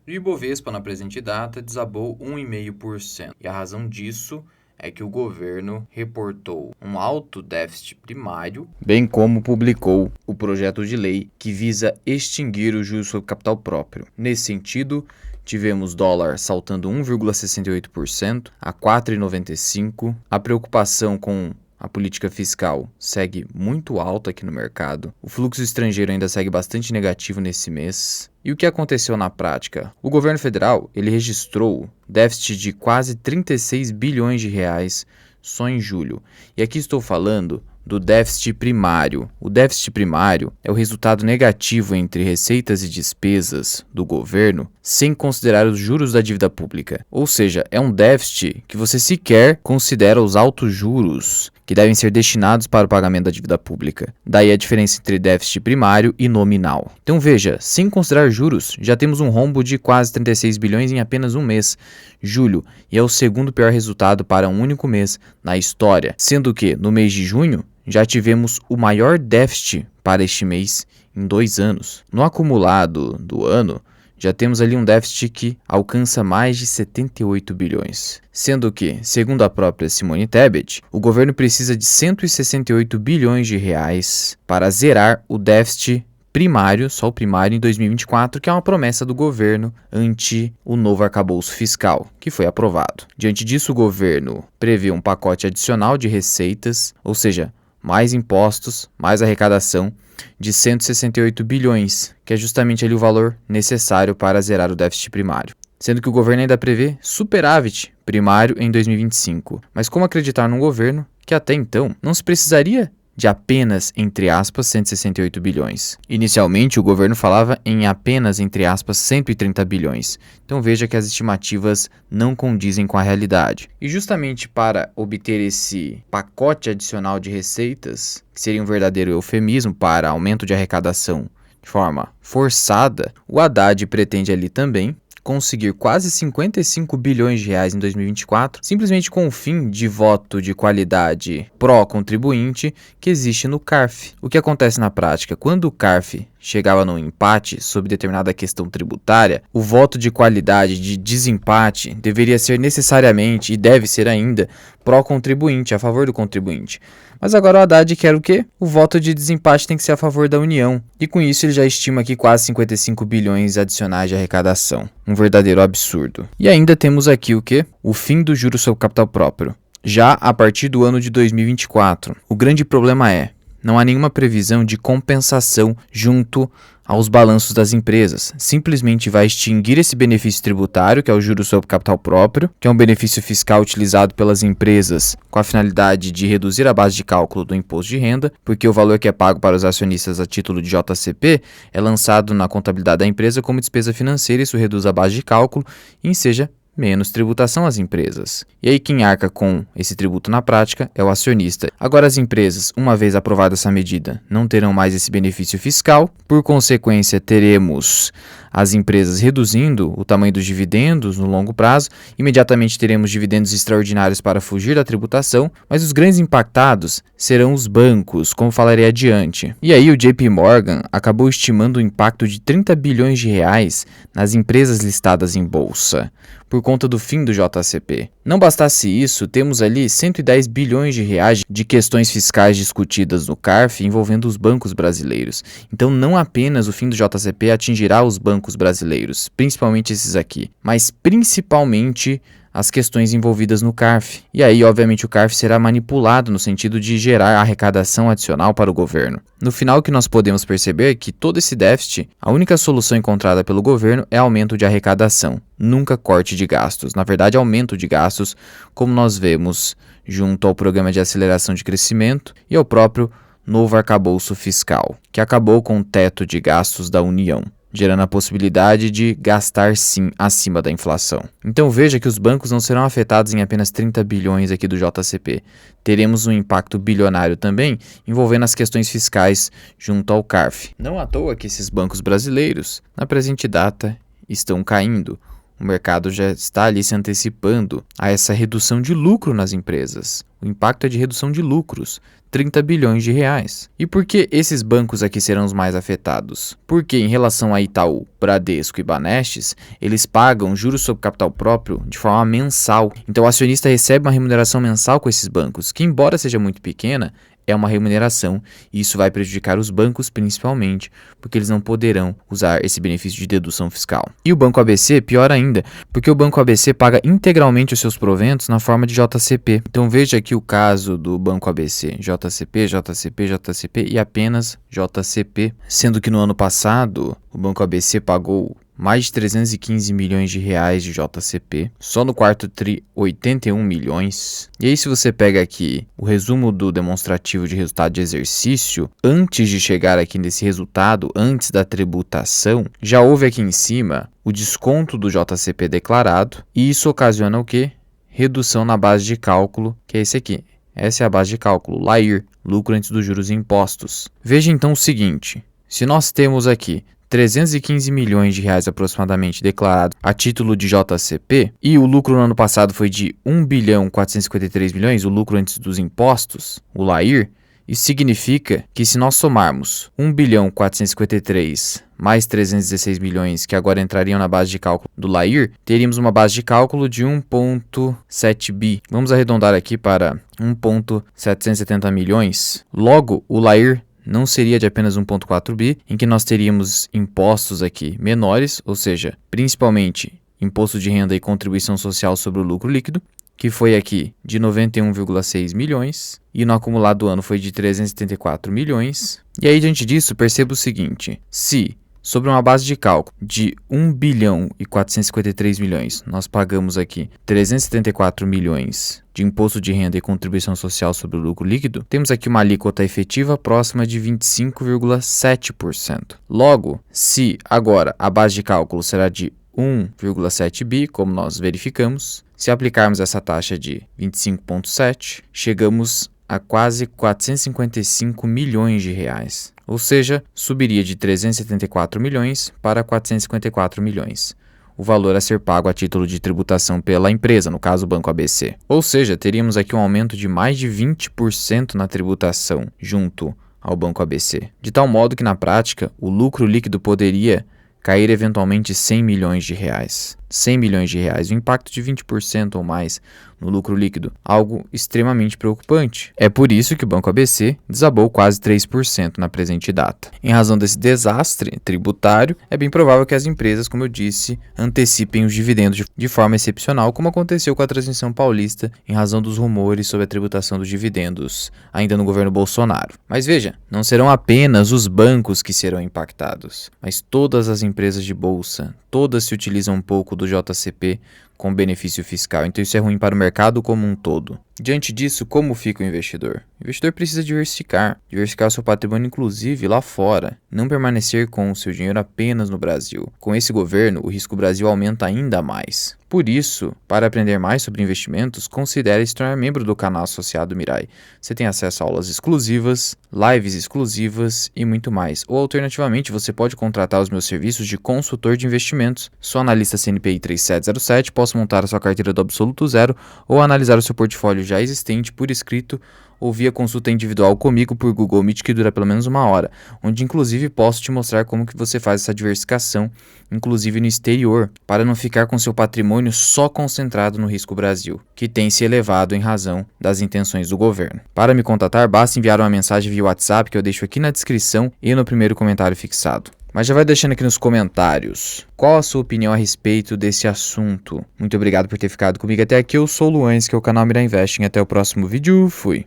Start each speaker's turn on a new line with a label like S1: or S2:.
S1: O Ibovespa, na presente data, desabou 1,5%. E a razão disso é que o governo reportou um alto déficit primário, bem como publicou o projeto de lei que visa extinguir o juros sobre capital próprio. Nesse sentido, tivemos dólar saltando 1,68% a 4,95%. A preocupação com a política fiscal segue muito alta aqui no mercado. O fluxo estrangeiro ainda segue bastante negativo nesse mês. E o que aconteceu na prática? O governo federal ele registrou déficit de quase 36 bilhões de reais só em julho. E aqui estou falando do déficit primário. O déficit primário é o resultado negativo entre receitas e despesas do governo, sem considerar os juros da dívida pública. Ou seja, é um déficit que você sequer considera os altos juros que devem ser destinados para o pagamento da dívida pública. Daí a diferença entre déficit primário e nominal. Então veja, sem considerar juros, já temos um rombo de quase 36 bilhões em apenas um mês, julho, e é o segundo pior resultado para um único mês na história, sendo que no mês de junho já tivemos o maior déficit para este mês em 2 anos. No acumulado do ano, já temos ali um déficit que alcança mais de 78 bilhões. Sendo que, segundo a própria Simone Tebet, o governo precisa de 168 bilhões de reais para zerar o déficit primário, só o primário, em 2024, que é uma promessa do governo ante o novo arcabouço fiscal, que foi aprovado. Diante disso, o governo prevê um pacote adicional de receitas, ou seja, mais impostos, mais arrecadação, de 168 bilhões, que é justamente ali o valor necessário para zerar o déficit primário. Sendo que o governo ainda prevê superávit primário em 2025. Mas como acreditar num governo que até então não se precisaria de apenas, entre aspas, 168 bilhões. Inicialmente, o governo falava em apenas, entre aspas, 130 bilhões. Então veja que as estimativas não condizem com a realidade. E justamente para obter esse pacote adicional de receitas, que seria um verdadeiro eufemismo para aumento de arrecadação de forma forçada, o Haddad pretende ali também conseguir quase 55 bilhões de reais em 2024, simplesmente com o fim de voto de qualidade pró-contribuinte que existe no CARF. O que acontece na prática? Quando o CARF chegava num empate sobre determinada questão tributária, o voto de qualidade de desempate deveria ser necessariamente, e deve ser ainda, pró-contribuinte, a favor do contribuinte. Mas agora o Haddad quer o quê? O voto de desempate tem que ser a favor da União. E com isso ele já estima aqui quase 55 bilhões adicionais de arrecadação. Um verdadeiro absurdo. E ainda temos aqui o quê? O fim do juros sobre capital próprio. Já a partir do ano de 2024. O grande problema é, não há nenhuma previsão de compensação junto aos balanços das empresas. Simplesmente vai extinguir esse benefício tributário, que é o juros sobre capital próprio, que é um benefício fiscal utilizado pelas empresas com a finalidade de reduzir a base de cálculo do imposto de renda, porque o valor que é pago para os acionistas a título de JCP é lançado na contabilidade da empresa como despesa financeira, isso reduz a base de cálculo e enseja menos tributação às empresas. E aí quem arca com esse tributo na prática é o acionista. Agora as empresas, uma vez aprovada essa medida, não terão mais esse benefício fiscal. Por consequência, teremos as empresas reduzindo o tamanho dos dividendos no longo prazo. Imediatamente teremos dividendos extraordinários para fugir da tributação, mas os grandes impactados serão os bancos, como falarei adiante. E aí o JP Morgan acabou estimando o impacto de 30 bilhões de reais nas empresas listadas em bolsa, por conta do fim do JCP. Não bastasse isso, temos ali 110 bilhões de reais de questões fiscais discutidas no CARF envolvendo os bancos brasileiros. Então não apenas o fim do JCP atingirá os bancos brasileiros, principalmente esses aqui, mas principalmente as questões envolvidas no CARF. E aí, obviamente, o CARF será manipulado no sentido de gerar arrecadação adicional para o governo. No final, o que nós podemos perceber é que todo esse déficit, a única solução encontrada pelo governo é aumento de arrecadação, nunca corte de gastos. Na verdade, aumento de gastos, como nós vemos junto ao Programa de Aceleração de Crescimento e ao próprio novo arcabouço fiscal, que acabou com o teto de gastos da União, gerando a possibilidade de gastar sim acima da inflação. Então veja que os bancos não serão afetados em apenas 30 bilhões aqui do JCP. Teremos um impacto bilionário também envolvendo as questões fiscais junto ao CARF. Não à toa que esses bancos brasileiros, na presente data, estão caindo. o mercado já está ali se antecipando a essa redução de lucro nas empresas. O impacto é de redução de lucros, 30 bilhões de reais. E por que esses bancos aqui serão os mais afetados? Porque em relação a Itaú, Bradesco e Banestes, eles pagam juros sobre capital próprio de forma mensal. Então o acionista recebe uma remuneração mensal com esses bancos, que embora seja muito pequena, é uma remuneração, e isso vai prejudicar os bancos principalmente, porque eles não poderão usar esse benefício de dedução fiscal. E o Banco ABC, pior ainda, porque o Banco ABC paga integralmente os seus proventos na forma de JCP. Então veja aqui o caso do Banco ABC, JCP, JCP, JCP e apenas JCP, sendo que no ano passado o Banco ABC pagou mais de 315 milhões de reais de JCP, só no quarto tri 81 milhões. E aí se você pega aqui o resumo do demonstrativo de resultado de exercício, antes de chegar aqui nesse resultado, antes da tributação, já houve aqui em cima o desconto do JCP declarado, e isso ocasiona o quê? Redução na base de cálculo, que é esse aqui. Essa é a base de cálculo, LAIR, lucro antes dos juros e impostos. Veja então o seguinte, se nós temos aqui 315 milhões de reais aproximadamente declarados a título de JCP e o lucro no ano passado foi de 1 bilhão 453 milhões, o lucro antes dos impostos, o LAIR, isso significa que se nós somarmos 1 bilhão 453 mais 316 milhões que agora entrariam na base de cálculo do LAIR, teríamos uma base de cálculo de 1,7 bi. Vamos arredondar aqui para 1,770 milhões. Logo, o LAIR não seria de apenas 1,4 bi, em que nós teríamos impostos aqui menores, ou seja, principalmente imposto de renda e contribuição social sobre o lucro líquido, que foi aqui de 91,6 milhões, e no acumulado do ano foi de 374 milhões. E aí, diante disso, perceba o seguinte, se sobre uma base de cálculo de 1 bilhão e 453 milhões, nós pagamos aqui 374 milhões de imposto de renda e contribuição social sobre o lucro líquido, temos aqui uma alíquota efetiva próxima de 25,7%. Logo, se agora a base de cálculo será de 1,7 bi, como nós verificamos, se aplicarmos essa taxa de 25,7, chegamos a quase 455 milhões de reais. Ou seja, subiria de 374 milhões para 454 milhões. O valor a ser pago a título de tributação pela empresa, no caso o Banco ABC. Ou seja, teríamos aqui um aumento de mais de 20% na tributação junto ao Banco ABC. De tal modo que, na prática, o lucro líquido poderia cair eventualmente 100 milhões de reais. 100 milhões de reais, um impacto de 20% ou mais no lucro líquido, algo extremamente preocupante. É por isso que o Banco ABC desabou quase 3% na presente data. Em razão desse desastre tributário, é bem provável que as empresas, como eu disse, antecipem os dividendos de forma excepcional, como aconteceu com a Transmissão Paulista, em razão dos rumores sobre a tributação dos dividendos, ainda no governo Bolsonaro. Mas veja, não serão apenas os bancos que serão impactados, mas todas as empresas de bolsa, todas se utilizam um pouco do JCP com benefício fiscal, então isso é ruim para o mercado como um todo. Diante disso, como fica o investidor? O investidor precisa diversificar o seu patrimônio inclusive lá fora, não permanecer com o seu dinheiro apenas no Brasil. Com esse governo, o risco Brasil aumenta ainda mais. Por isso, para aprender mais sobre investimentos, considere se tornar membro do canal associado Mirai. Você tem acesso a aulas exclusivas, lives exclusivas e muito mais. Ou alternativamente, você pode contratar os meus serviços de consultor de investimentos. Sou analista CNPI 3707, posso montar a sua carteira do absoluto zero ou analisar o seu portfólio já existente por escrito ou via consulta individual comigo por Google Meet, que dura pelo menos 1 hora, onde inclusive posso te mostrar como que você faz essa diversificação, inclusive no exterior, para não ficar com seu patrimônio só concentrado no risco Brasil, que tem se elevado em razão das intenções do governo. Para me contatar, basta enviar uma mensagem via WhatsApp que eu deixo aqui na descrição e no primeiro comentário fixado. Mas já vai deixando aqui nos comentários qual a sua opinião a respeito desse assunto. Muito obrigado por ter ficado comigo até aqui. Eu sou o Luan, que é o canal Mirai Investing. Até o próximo vídeo. Fui!